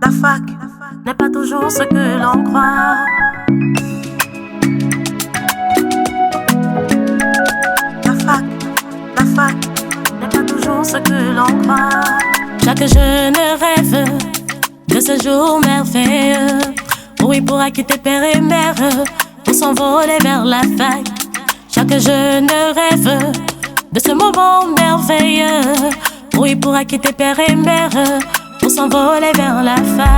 La fac n'est pas toujours ce que l'on croit. La fac n'est pas toujours ce que l'on croit. Chaque jeune rêve de ce jour merveilleux où il pourra quitter père et mère pour s'envoler vers la fac. Chaque jeune rêve de ce moment merveilleux où il pourra quitter père et mère pour s'envoler vers la fac.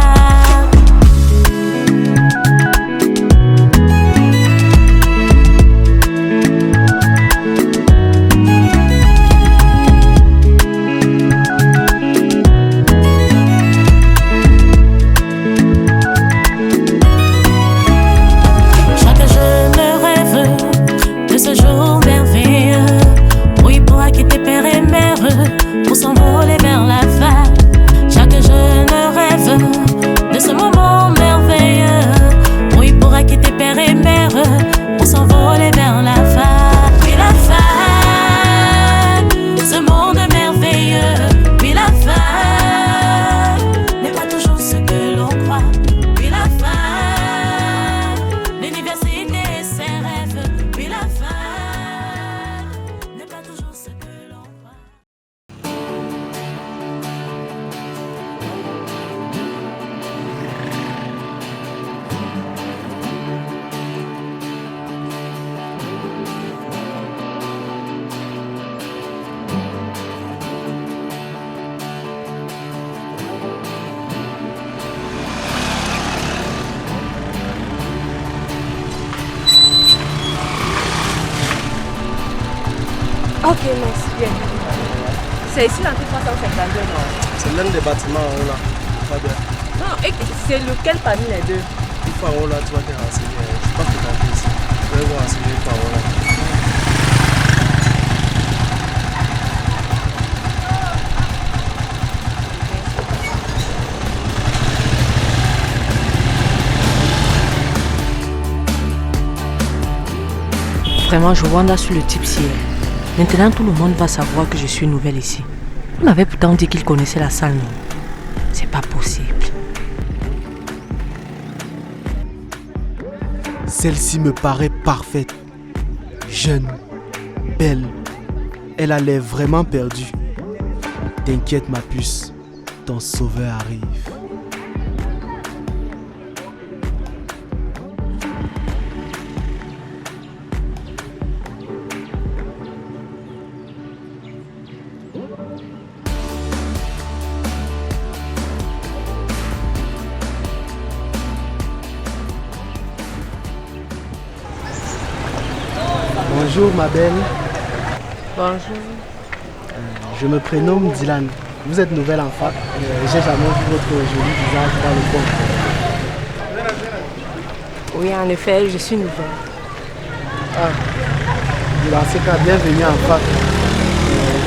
Chaque jeune rêve de ce jour merveilleux où il pourra quitter père et mère pour s'envoler vers la fac. Chaque jeune rêve de ce moment merveilleux où il pourra quitter père et mère pour s'envoler vers la fac. Puis la fac, ce monde merveilleux. Puis la fac n'est pas toujours ce que l'on croit. Puis la fac, l'université et ses rêves. Puis la fac n'est pas toujours ce que l'on croit. Ok, merci bien. C'est ici l'entrée 352, non? C'est l'un des bâtiments en haut là. Pas bien. Non, et c'est lequel parmi les deux? Une fois en haut là, tu vas te renseigner. Je ne suis pas fréquenté ici. Je vais vous renseigner une fois en haut là. Vraiment, je wanda sur le type ciel. Maintenant, tout le monde va savoir que je suis nouvelle ici. Il m'avait pourtant dit qu'il connaissait la salle, non? C'est pas possible. Celle-ci me paraît parfaite. Jeune, belle. Elle a l'air vraiment perdue. T'inquiète ma puce, ton sauveur arrive. Bonjour ma belle, Bonjour. je me prénomme Dylan. Vous êtes nouvelle en fac. J'ai jamais vu votre joli visage dans le coin. Oui, en effet, je suis nouvelle. Ah, dans ce cas, bienvenue en fac.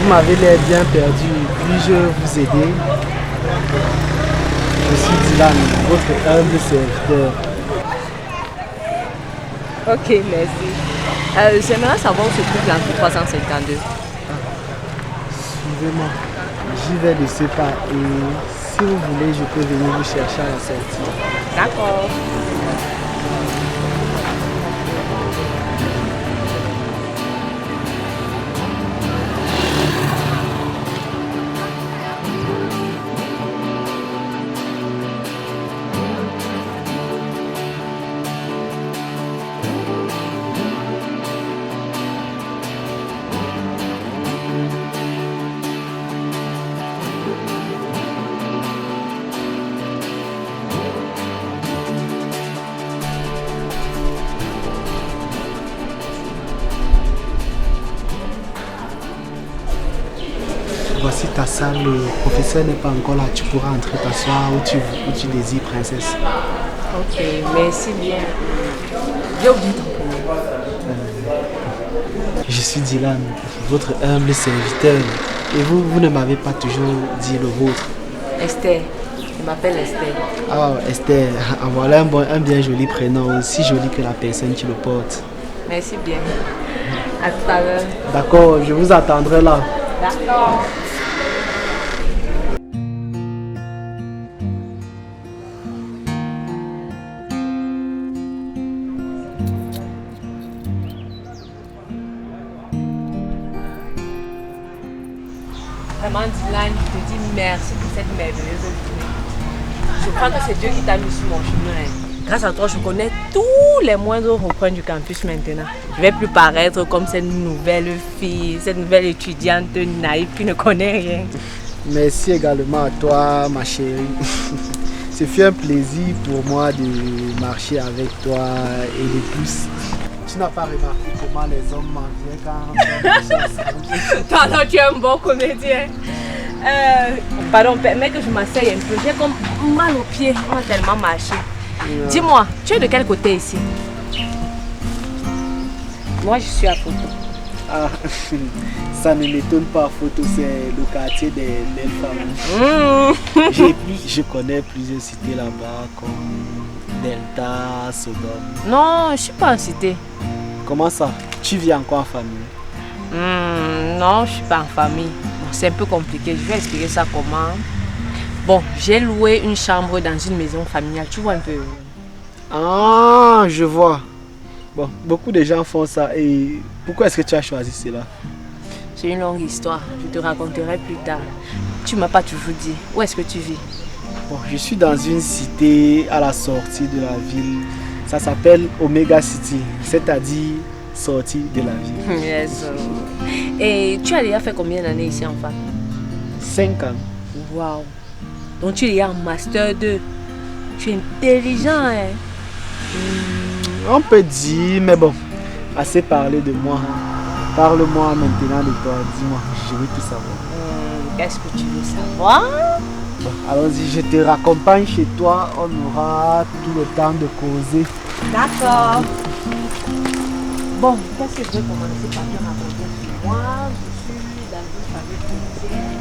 Vous m'avez l'air bien perdu. Puis-je vous aider? Je suis Dylan, votre humble serviteur. Ok, merci. J'aimerais savoir où se trouve l'entrée 352. Suivez-moi. J'y vais de ce pas et si vous voulez, je peux venir vous chercher à la sortie. D'accord. Voici ta salle, le professeur n'est pas encore là, tu pourras entrer t'asseoir où tu désires, princesse. Ok, merci bien. J'ai oublié ton prénom. Je suis Dylan, votre humble serviteur. Et vous ne m'avez pas toujours dit le vôtre. Esther. Je m'appelle Esther. Ah, Esther, en voilà un bien joli prénom, aussi joli que la personne qui le porte. Merci bien. À tout à l'heure. D'accord, je vous attendrai là. D'accord. Vraiment, Dylan, je te dis merci pour cette merveilleuse journée. Je crois que c'est Dieu qui t'a mis sur mon chemin. Grâce à toi, je connais tous les moindres recoins du campus maintenant. Je ne vais plus paraître comme cette nouvelle fille, cette nouvelle étudiante naïve qui ne connaît rien. Merci également à toi, ma chérie. Ce fut un plaisir pour moi de marcher avec toi et de plus. Tu n'as pas remarqué comment les hommes m'en viennent quand Non, tu es un bon comédien. Pardon, permets que je m'asseye un peu. J'ai comme mal aux pieds. On a tellement marché. Dis-moi, tu es de quel côté ici? Moi, je suis à Photo. Ah, ça ne m'étonne pas, Photo, c'est le quartier des belles familles. Je connais plusieurs cités là-bas comme Delta, Sodome. Non, je ne suis pas en cité. Comment ça? Tu vis encore en famille? Non, je ne suis pas en famille. Bon, c'est un peu compliqué. Je vais expliquer ça comment. Bon, j'ai loué une chambre dans une maison familiale. Tu vois un peu? Ah, je vois. Bon, beaucoup de gens font ça. Et pourquoi est-ce que tu as choisi cela? C'est une longue histoire. Je te raconterai plus tard. Tu ne m'as pas toujours dit. Où est-ce que tu vis? Bon, je suis dans une cité à la sortie de la ville. Ça s'appelle Omega City, c'est-à-dire sortie de la ville. Yes. Et tu as déjà fait combien d'années ici en fac? 5 ans. Waouh. Donc tu es déjà en master 2. Tu es intelligent, hein? On peut dire, mais bon, assez parlé de moi. Parle-moi maintenant de toi, dis-moi, je veux tout savoir. Qu'est-ce que tu veux savoir? Bon, allons-y, je te raccompagne chez toi, on aura tout le temps de causer. D'accord. Bon, qu'est-ce que je vais commencer par te raconter? Moi, je suis dans une famille chrétienne.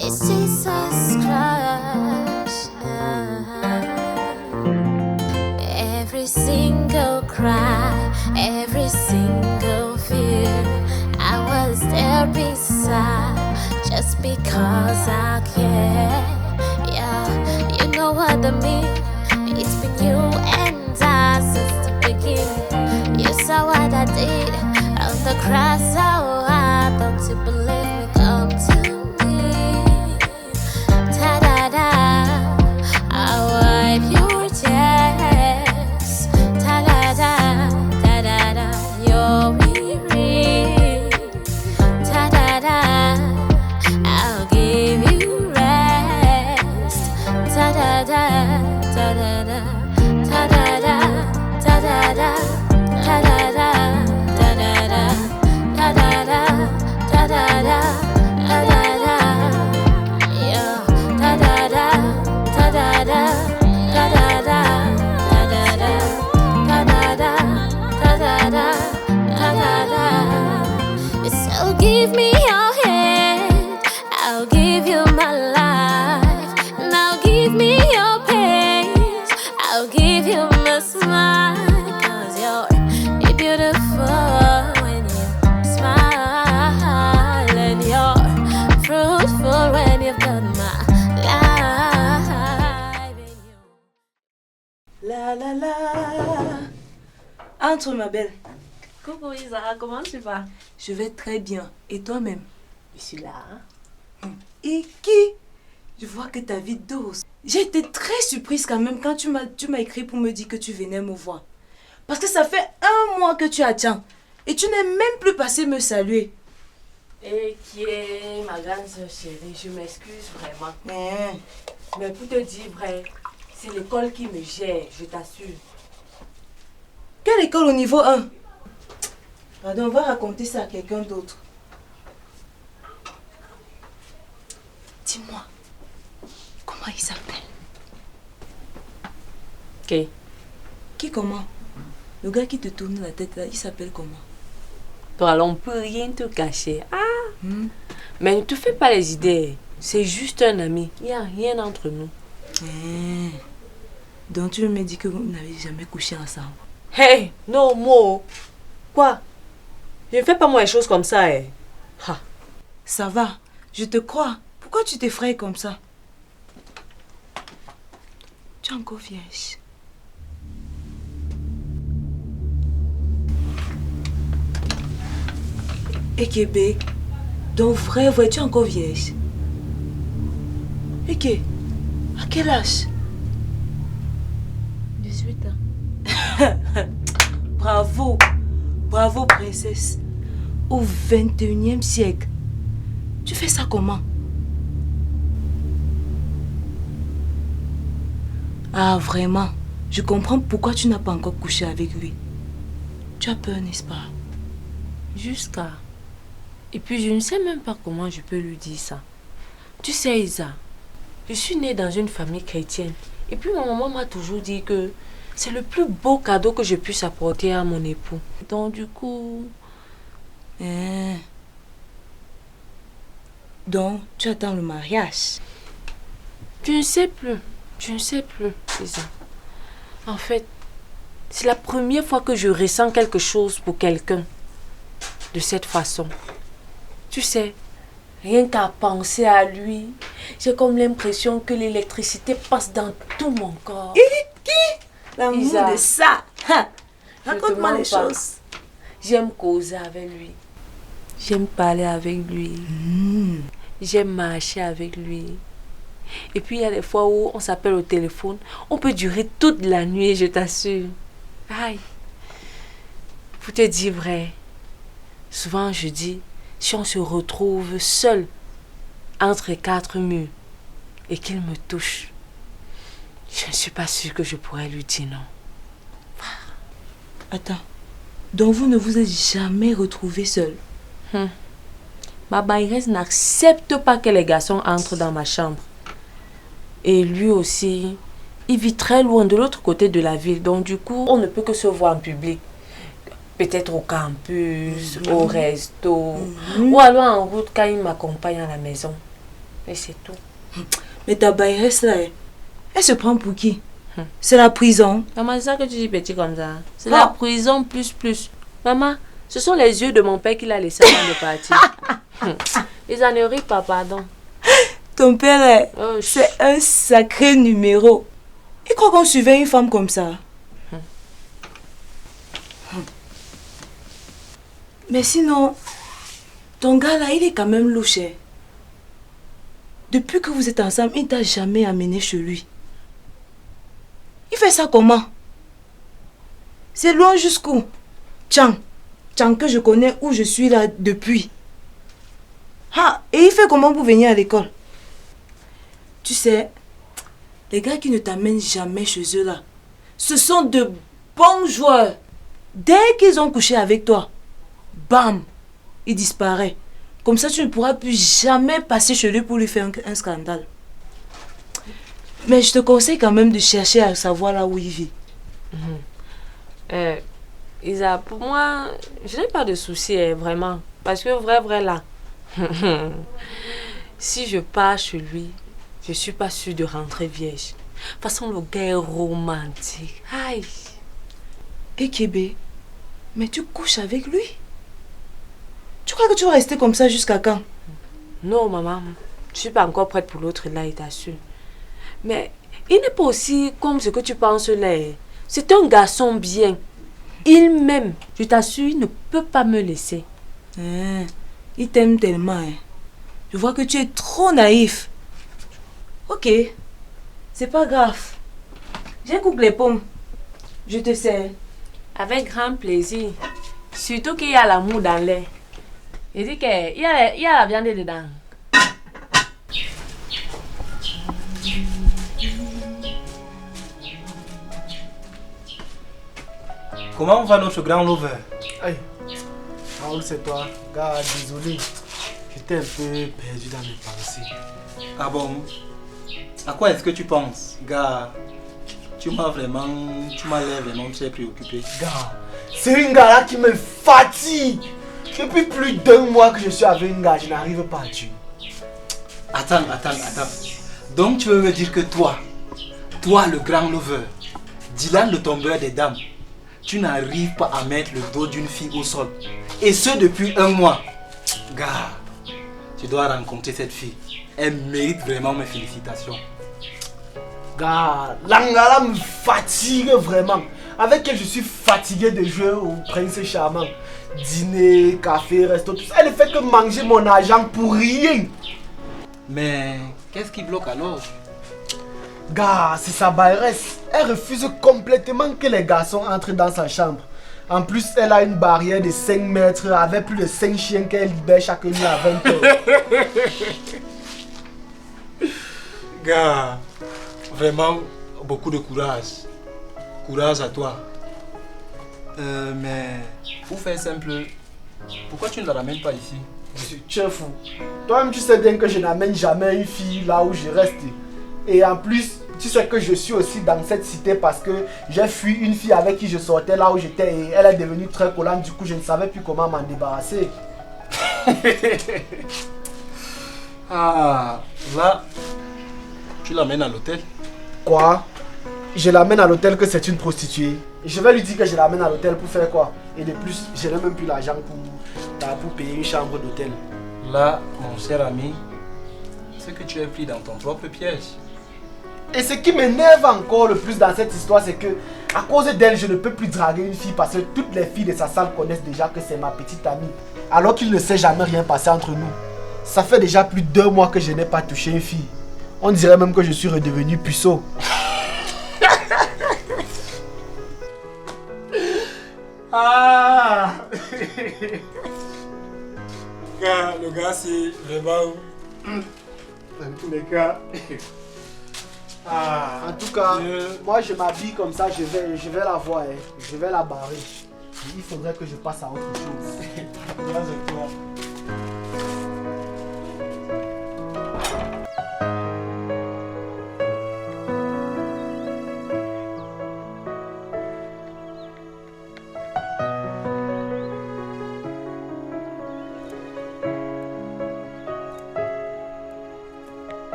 It's Jesus Christ. Every single cry, every single fear, I was there beside just because I care. Yeah, you know what I mean. It's been you and I since the beginning. You saw what I did on the cross, so I don't you believe me? Come to me. Ta-da-da, I'll wipe your tears. Ta-da-da, ta-da-da, you're weary. Ta-da-da, I'll give you rest. Ta-da-da, ta-da-da, ta-da-da, ta-da-da, ta-da-da, ta-da-da, ta-da-da, ta-da-da, ta-da-da, yeah, ta-da-da, ta-da-da, ta-da-da, ta-da-da, ta-da-da, ta-da-da. So give me your hand, I'll give you my life. Now give me your pace, I'll give you my smile. 'Cause you're beautiful when you smile, and you're fruitful when you've got my life in you. La la la. Entre ma belle. Coucou Isara, comment tu vas? Je vais très bien. Et toi-même? Je suis là. Et qui? Je vois que ta vie dose. J'ai été très surprise quand même quand tu m'as écrit pour me dire que tu venais me voir. Parce que ça fait 1 mois que tu attends. Et tu n'es même plus passé me saluer. Et qui est ma grande soeur chérie, je m'excuse vraiment. Mais pour te dire vrai, c'est l'école qui me gère, je t'assure. Quelle école au niveau 1? Pardon, on va raconter ça à quelqu'un d'autre. Dis-moi, il s'appelle? Qui? Qui comment? Le gars qui te tourne la tête là, il s'appelle comment? Toi, alors on peut rien te cacher. Mais ne te fais pas les idées. C'est juste un ami. Il n'y a rien entre nous. Donc tu me dis que vous n'avez jamais couché ensemble? Hey, non, Mo. Quoi? Je ne fais pas moi les choses comme ça. Ha. Ça va, je te crois. Pourquoi tu t'effraies comme ça? Tu es encore vierge. Et Kébé, donc vrai, tu es encore vierge. Et à quel âge? 18 ans. Bravo, bravo princesse. Au 21e siècle. Tu fais ça comment? Ah vraiment, je comprends pourquoi tu n'as pas encore couché avec lui. Tu as peur, n'est-ce pas? Jusqu'à... Et puis je ne sais même pas comment je peux lui dire ça. Tu sais Isa, je suis née dans une famille chrétienne. Et puis ma maman m'a toujours dit que c'est le plus beau cadeau que je puisse apporter à mon époux. Donc du coup... Donc tu attends le mariage? Je ne sais plus. Je ne sais plus, Isa. En fait, c'est la première fois que je ressens quelque chose pour quelqu'un de cette façon. Tu sais, rien qu'à penser à lui, j'ai comme l'impression que l'électricité passe dans tout mon corps. L'amour Isa, de ça. je Raconte-moi te les mens pas. choses. J'aime causer avec lui. J'aime parler avec lui. J'aime marcher avec lui. Et puis il y a des fois où on s'appelle au téléphone, on peut durer toute la nuit, je t'assure. Aïe. Pour te dire vrai, souvent je dis, si on se retrouve seul entre 4 murs et qu'il me touche, je ne suis pas sûre que je pourrais lui dire non. Attends, donc vous ne vous êtes jamais retrouvés seuls? Ma baïresse n'accepte pas que les garçons entrent dans ma chambre. Et lui aussi, il vit très loin de l'autre côté de la ville. Donc du coup, on ne peut que se voir en public. Peut-être au campus, au resto. Ou alors en route quand il m'accompagne à la maison. Et c'est tout. Mais ta baïresse là, elle se prend pour qui? C'est la prison. Maman, c'est ça que tu dis petit comme ça? C'est la prison plus. Maman, ce sont les yeux de mon père qu'il a laissé avant de partir. Ils en rient pas, pardon. Ton père, c'est un sacré numéro. Il croit qu'on suivait une femme comme ça. Mais sinon, ton gars là, il est quand même louche. Depuis que vous êtes ensemble, il t'a jamais amené chez lui. Il fait ça comment? C'est loin jusqu'où? Tchang que je connais où je suis là depuis. Et il fait comment pour venir à l'école? Tu sais, les gars qui ne t'amènent jamais chez eux là, ce sont de bons joueurs. Dès qu'ils ont couché avec toi, bam, il disparaît. Comme ça, tu ne pourras plus jamais passer chez lui pour lui faire un scandale. Mais je te conseille quand même de chercher à savoir là où il vit. Isa, pour moi, je n'ai pas de soucis, vraiment. Parce que vrai là, si je pars chez lui, je suis pas sûre de rentrer vierge. De toute façon, le gars est romantique. Aïe. Et Kébé, mais tu couches avec lui? Tu crois que tu vas rester comme ça jusqu'à quand? Non, maman. Je suis pas encore prête pour l'autre là, il t'assure. Mais il n'est pas aussi comme ce que tu penses là. C'est un garçon bien. Il m'aime. Je t'assure, il ne peut pas me laisser. Il t'aime tellement. Je vois que tu es trop naïf. Ok, c'est pas grave. J'ai coupé les pommes. Je te sers. Avec grand plaisir. Surtout qu'il y a l'amour dans l'air. Il dit qu'il y a la viande dedans. Comment va notre grand lover? Aïe, Raoul, c'est toi. Gars, désolé. J'étais un peu perdu dans mes pensées. Ah bon? À quoi est-ce que tu penses? Gars, tu m'as l'air vraiment très préoccupé. Gars, c'est une gars là qui me fatigue. Depuis plus d'1 mois que je suis avec une gars, je n'arrive pas à tuer. Attends. Donc tu veux me dire que toi le grand lover, Dylan le tombeur des dames, tu n'arrives pas à mettre le dos d'une fille au sol. Et ce depuis 1 mois. Gars, tu dois rencontrer cette fille. Elle mérite vraiment mes félicitations. Gars, Langala me fatigue vraiment. Avec elle, je suis fatigué de jouer au prince charmant. Dîner, café, resto, tout ça. Elle ne fait que manger mon argent pour rien. Mais qu'est-ce qui bloque alors? Gars, c'est sa bairesse. Elle refuse complètement que les garçons entrent dans sa chambre. En plus, elle a une barrière de 5 mètres avec plus de 5 chiens qu'elle libère chaque nuit à 20h. Gars, vraiment beaucoup de courage. Courage à toi. Mais pour faire simple, pourquoi tu ne la ramènes pas ici? Tu es fou. Toi-même, tu sais bien que je n'amène jamais une fille là où je reste. Et en plus, tu sais que je suis aussi dans cette cité parce que j'ai fui une fille avec qui je sortais là où j'étais et elle est devenue très collante. Du coup, je ne savais plus comment m'en débarrasser. Ah, là, tu l'amènes à l'hôtel? Quoi? Je l'amène à l'hôtel que c'est une prostituée. Je vais lui dire que je l'amène à l'hôtel pour faire quoi? Et de plus, je n'ai même plus l'argent pour payer une chambre d'hôtel. Là, mon cher ami, c'est que tu es pris dans ton propre piège. Et ce qui m'énerve encore le plus dans cette histoire, c'est que à cause d'elle, je ne peux plus draguer une fille parce que toutes les filles de sa salle connaissent déjà que c'est ma petite amie. Alors qu'il ne s'est jamais rien passé entre nous. Ça fait déjà plus d'1 mois que je n'ai pas touché une fille. On dirait même que je suis redevenu puceau. Ah. Le gars c'est vraiment... Dans tous les cas... Ah. En tout cas, moi je m'habille comme ça, je vais la voir, hein. Je vais la barrer. Il faudrait que je passe à autre chose. Grâce à toi.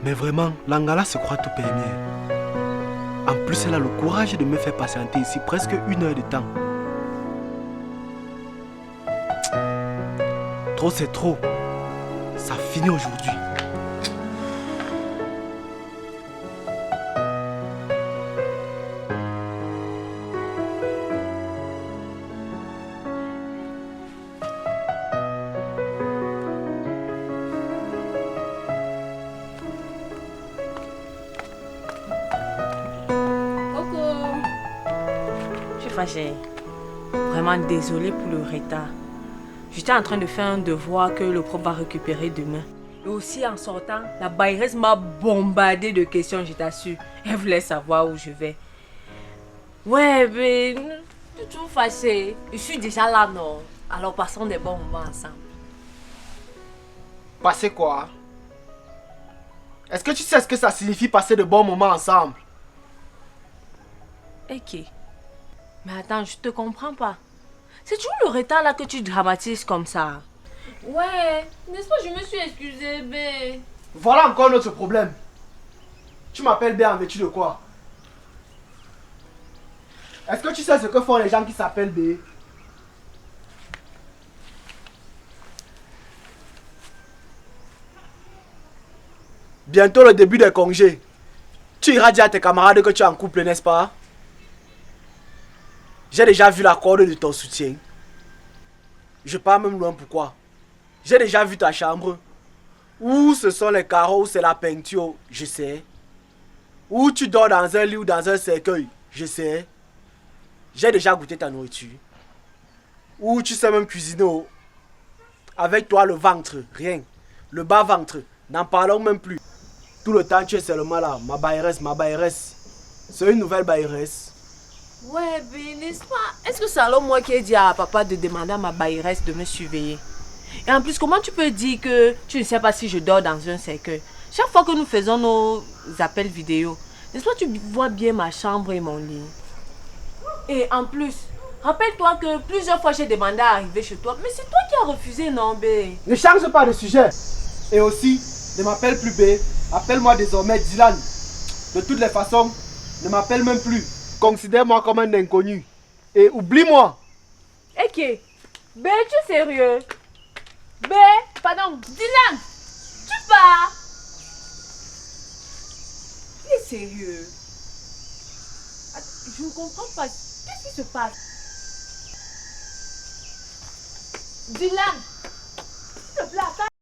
Mais vraiment, Langala se croit tout permis. En plus, elle a le courage de me faire patienter ici presque 1 heure de temps. Trop c'est trop. Ça finit aujourd'hui. Fâchée. Vraiment désolée pour le retard. J'étais en train de faire un devoir que le prof va récupérer demain. Et aussi en sortant, la baïresse m'a bombardé de questions, je t'assure. Elle voulait savoir où je vais. Ouais, mais je suis toujours fâchée. Je suis déjà là, non? Alors passons des bons moments ensemble. Passer quoi? Est-ce que tu sais ce que ça signifie passer de bons moments ensemble? Ok. Mais attends, je te comprends pas. C'est toujours le retard là que tu dramatises comme ça. Ouais, n'est-ce pas, je me suis excusée, bé. Voilà encore notre problème. Tu m'appelles B en vertu de quoi? Est-ce que tu sais ce que font les gens qui s'appellent B? Bientôt le début des congés. Tu iras dire à tes camarades que tu es en couple, n'est-ce pas? J'ai déjà vu la corde de ton soutien. Je pars même loin, pourquoi? J'ai déjà vu ta chambre. Où ce sont les carreaux, où c'est la peinture, je sais. Où tu dors dans un lit ou dans un cercueil, je sais. J'ai déjà goûté ta nourriture. Où tu sais même cuisiner. Avec toi le ventre, rien. Le bas ventre, n'en parlons même plus. Tout le temps, tu es seulement là. Ma bailleresse, ma bailleresse. C'est une nouvelle bailleresse. Ouais, ben, n'est-ce pas? Est-ce que c'est alors moi qui ai dit à papa de demander à ma bailleresse de me surveiller? Et en plus, comment tu peux dire que tu ne sais pas si je dors dans un cercueil? Chaque fois que nous faisons nos appels vidéo, n'est-ce pas, tu vois bien ma chambre et mon lit? Et en plus, rappelle-toi que plusieurs fois j'ai demandé à arriver chez toi, mais c'est toi qui as refusé, non, bé? Ne change pas de sujet. Et aussi, ne m'appelle plus B. Appelle-moi désormais Dylan. De toutes les façons, ne m'appelle même plus. Considère-moi comme un inconnu. Et oublie-moi. Ok. B, tu es sérieux? B, pardon, Dylan, tu pars? Tu es sérieux? Je ne comprends pas. Qu'est-ce qui se passe? Dylan, s'il te plaît, attends.